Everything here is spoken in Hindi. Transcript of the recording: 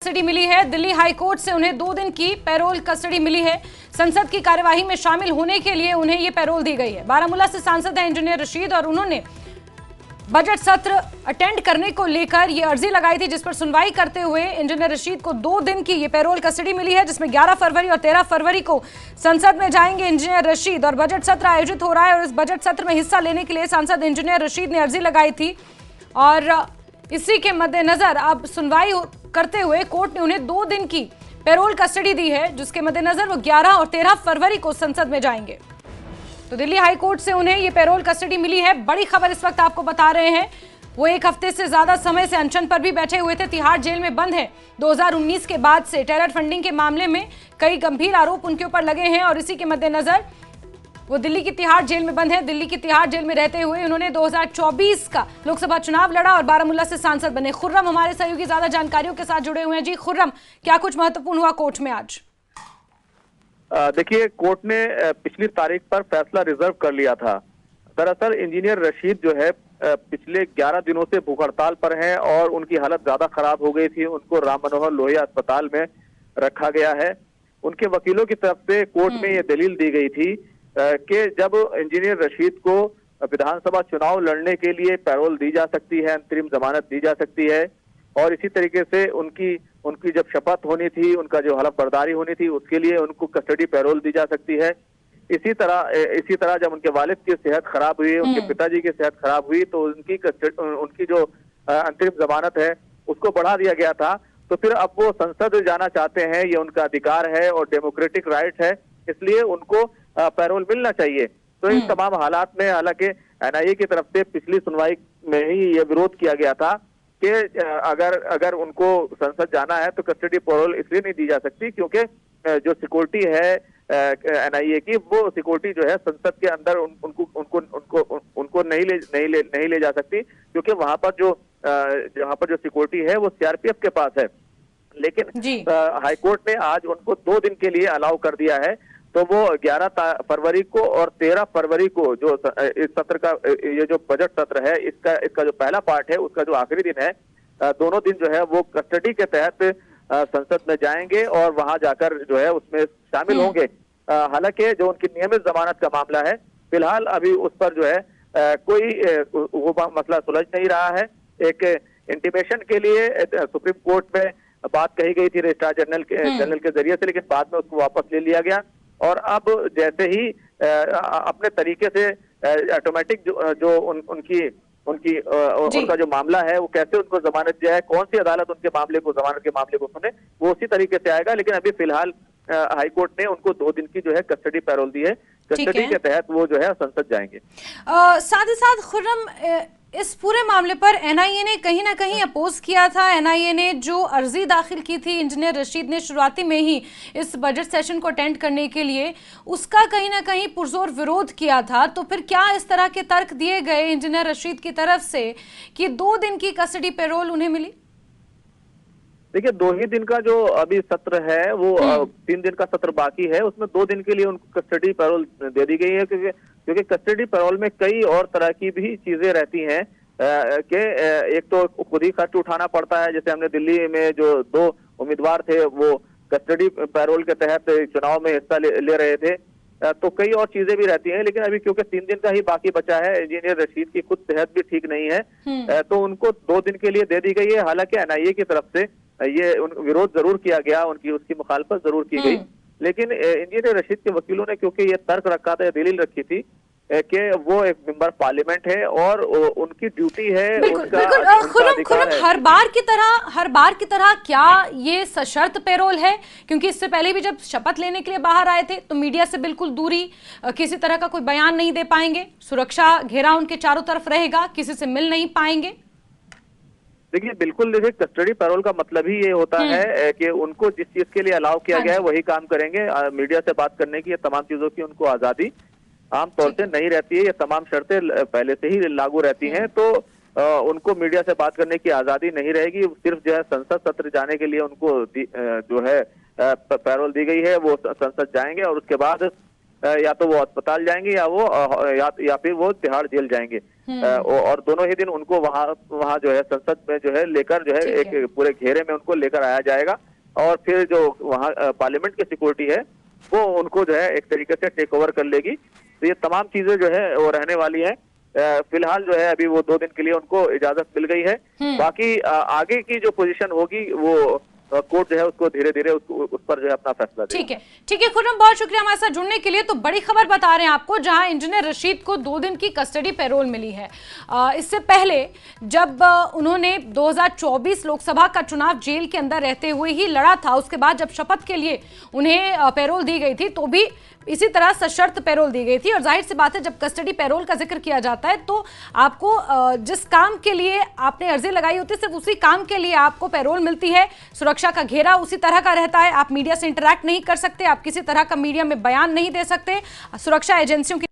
कस्टडी मिली है। दिल्ली हाई कोर्ट से उन्हें 2 दिन की पैरोल कस्टडी मिली है। संसद की कार्यवाही में शामिल होने के लिए उन्हें ये पैरोल दी गई है। बारामूला से सांसद हैं इंजीनियर रशीद और उन्होंने बजट सत्र अटेंड करने को लेकर ये अर्जी लगाई थी, जिस पर सुनवाई करते हुए इंजीनियर रशीद को 2 दिन की ये पैरोल कस्टडी मिली है, जिसमें 11 फरवरी और 13 फरवरी को संसद में जाएंगे इंजीनियर रशीद। और बजट सत्र आयोजित हो रहा है और इस बजट सत्र में हिस्सा लेने के लिए सांसद इंजीनियर रशीद ने अर्जी लगाई थी और इसी के मद्देनजर अब सुनवाई करते हुए कोर्ट ने उन्हें 2 दिन की पैरोल कस्टडी दी है, जिसके मद्देनजर वो 11 और 13 फरवरी को संसद में जाएंगे। तो दिल्ली हाई कोर्ट से उन्हें ये पैरोल कस्टडी मिली है। बड़ी खबर इस वक्त आपको बता रहे हैं, वो 1 हफ्ते से ज्यादा समय से अनशन पर भी बैठे हुए थे, तिहाड़ जेल में बंद है। 2019 के बाद से टेरर फंडिंग के मामले में कई गंभीर आरोप उनके ऊपर लगे हैं और इसी के मद्देनजर वो दिल्ली की तिहाड़ जेल में बंद है। दिल्ली की तिहाड़ जेल में रहते हुए उन्होंने 2024 का लोकसभा चुनाव लड़ा और बारामूला से सांसद बने। खुर्रम हमारे सहयोगी ज्यादा जानकारियों के साथ जुड़े हुए हैं। जी खुर्रम, क्या कुछ महत्वपूर्ण हुआ कोर्ट में आज? देखिए, कोर्ट ने पिछली तारीख पर फैसला रिजर्व कर लिया था। दरअसल इंजीनियर रशीद जो है पिछले 11 दिनों से भूख हड़ताल पर हैं और उनकी हालत ज्यादा खराब हो गई थी। उनको राम मनोहर लोहिया अस्पताल में रखा गया है। उनके वकीलों की तरफ से कोर्ट में ये दलील दी गई थी कि जब इंजीनियर रशीद को विधानसभा चुनाव लड़ने के लिए पैरोल दी जा सकती है, अंतरिम जमानत दी जा सकती है और इसी तरीके से उनकी जब शपथ होनी थी, उनका जो हलफ बर्दारी होनी थी, उसके लिए उनको कस्टडी पैरोल दी जा सकती है। इसी तरह जब उनके वालिद की सेहत खराब हुई, उनके पिताजी की सेहत खराब हुई, तो उनकी जो अंतरिम जमानत है उसको बढ़ा दिया गया था। तो फिर अब वो संसद जाना चाहते हैं, ये उनका अधिकार है और डेमोक्रेटिक राइट है, इसलिए उनको पैरोल मिलना चाहिए। तो इन तमाम हालात में हालांकि एनआईए की तरफ से पिछली सुनवाई में ही ये विरोध किया गया था कि अगर उनको संसद जाना है तो कस्टडी पैरोल इसलिए नहीं दी जा सकती क्योंकि जो सिक्योरिटी है एनआईए की, वो सिक्योरिटी जो है संसद के अंदर उनको नहीं ले जा सकती क्योंकि वहां पर जो सिक्योरिटी है वो सीआरपीएफ के पास है। लेकिन हाईकोर्ट ने आज उनको 2 दिन के लिए अलाउ कर दिया है। तो वो 11 फरवरी को और 13 फरवरी को जो इस सत्र का ये जो बजट सत्र है, इसका जो पहला पार्ट है उसका जो आखिरी दिन है, दोनों दिन जो है वो कस्टडी के तहत संसद में जाएंगे और वहां जाकर जो है उसमें शामिल होंगे। हालांकि जो उनकी नियमित जमानत का मामला है, फिलहाल अभी उस पर जो है कोई वो मसला सुलझ नहीं रहा है। एक इंटीमेशन के लिए सुप्रीम कोर्ट में बात कही गई थी रजिस्ट्रार जनरल के जरिए से, लेकिन बाद में उसको वापस ले लिया गया और अब जैसे ही अपने तरीके से ऑटोमेटिक उनका जो मामला है वो कैसे उनको जमानत दिया है, कौन सी अदालत उनके जमानत के मामले को सुने, वो उसी तरीके से आएगा। लेकिन अभी फिलहाल हाईकोर्ट ने उनको 2 दिन की जो है कस्टडी पैरोल दी है। कस्टडी के तहत वो जो है संसद जाएंगे। साथ ही साथ खुर्रम, इस पूरे मामले पर एनआईए ने कहीं ना कहीं अपोज किया था। एनआईए ने जो अर्जी दाखिल की थी इंजीनियर रशीद ने शुरुआती में ही इस बजट सेशन को अटेंड करने के लिए, उसका कहीं ना कहीं पुरजोर विरोध किया था। तो फिर क्या इस तरह के तर्क दिए गए इंजीनियर रशीद की तरफ से कि 2 दिन की कस्टडी पैरोल उन्हें मिली? देखिए, 2 ही दिन का जो अभी सत्र है वो 3 दिन का सत्र बाकी है, उसमें 2 दिन के लिए उनको कस्टडी पैरोल दे दी गई है क्योंकि कस्टडी पैरोल में कई और तरह की भी चीजें रहती हैं कि एक तो खुद ही खर्च उठाना पड़ता है। जैसे हमने दिल्ली में जो 2 उम्मीदवार थे वो कस्टडी पैरोल के तहत चुनाव में हिस्सा ले रहे थे, तो कई और चीजें भी रहती हैं। लेकिन अभी क्योंकि 3 दिन का ही बाकी बचा है, इंजीनियर रशीद की खुद सेहत भी ठीक नहीं है, तो उनको 2 दिन के लिए दे दी गई है। हालांकि एनआईए की तरफ से ये विरोध जरूर किया गया, उसकी मुखालफत जरूर की गई, लेकिन इंजीनियर रशीद के वकीलों ने क्योंकि ये तर्क रखा था, दलील रखी थी कि वो एक मेंबर पार्लियामेंट है और उनकी ड्यूटी है, खुर्रम, हर बार की तरह क्या ये सशर्त पैरोल है? क्योंकि इससे पहले भी जब शपथ लेने के लिए बाहर आए थे तो मीडिया से बिल्कुल दूरी, किसी तरह का कोई बयान नहीं दे पाएंगे, सुरक्षा घेरा उनके चारों तरफ रहेगा, किसी से मिल नहीं पाएंगे। देखिए, बिल्कुल, देखिए कस्टडी पैरोल का मतलब ही ये होता है कि उनको जिस चीज के लिए अलाउ किया गया है वही काम करेंगे। मीडिया से बात करने की, ये तमाम चीजों की उनको आजादी आमतौर से नहीं रहती है, ये तमाम शर्तें पहले से ही लागू रहती हैं, तो उनको मीडिया से बात करने की आजादी नहीं रहेगी। सिर्फ जो है संसद सत्र जाने के लिए उनको जो है पैरोल दी गई है, वो संसद जाएंगे और उसके बाद या तो वो अस्पताल जाएंगे या फिर वो तिहाड़ जेल जाएंगे। और दोनों ही दिन उनको वहाँ जो है संसद में जो है लेकर जो है एक पूरे घेरे में उनको लेकर आया जाएगा और फिर जो वहाँ पार्लियामेंट की सिक्योरिटी है वो उनको जो है एक तरीके से टेक ओवर कर लेगी। तो ये तमाम चीजें जो है वो रहने वाली हैं। फिलहाल जो है अभी वो 2 दिन के लिए उनको इजाजत मिल गई है। बाकी आगे की जो पोजीशन होगी वो कोर्ट जो है उसको धीरे धीरे उस पर जो है अपना फैसला देगा। ठीक है खुर्रम, बहुत शुक्रिया हमारे साथ जुड़ने के लिए। तो बड़ी खबर बता रहे हैं आपको, जहां इंजीनियर रशीद को 2 दिन की कस्टडी पैरोल मिली है। इससे पहले जब उन्होंने 2024 लोकसभा का चुनाव जेल के अंदर रहते हुए ही लड़ा था, उसके बाद जब शपथ के लिए उन्हें पैरोल दी गई थी तो भी इसी तरह सशर्त पैरोल दी गई थी। और जाहिर सी बात है, जब कस्टडी पैरोल का जिक्र किया जाता है तो आपको जिस काम के लिए आपने अर्जी लगाई होती है सिर्फ उसी काम के लिए आपको पैरोल मिलती है। सुरक्षा का घेरा उसी तरह का रहता है, आप मीडिया से इंटरैक्ट नहीं कर सकते, आप किसी तरह का मीडिया में बयान नहीं दे सकते, सुरक्षा एजेंसियों की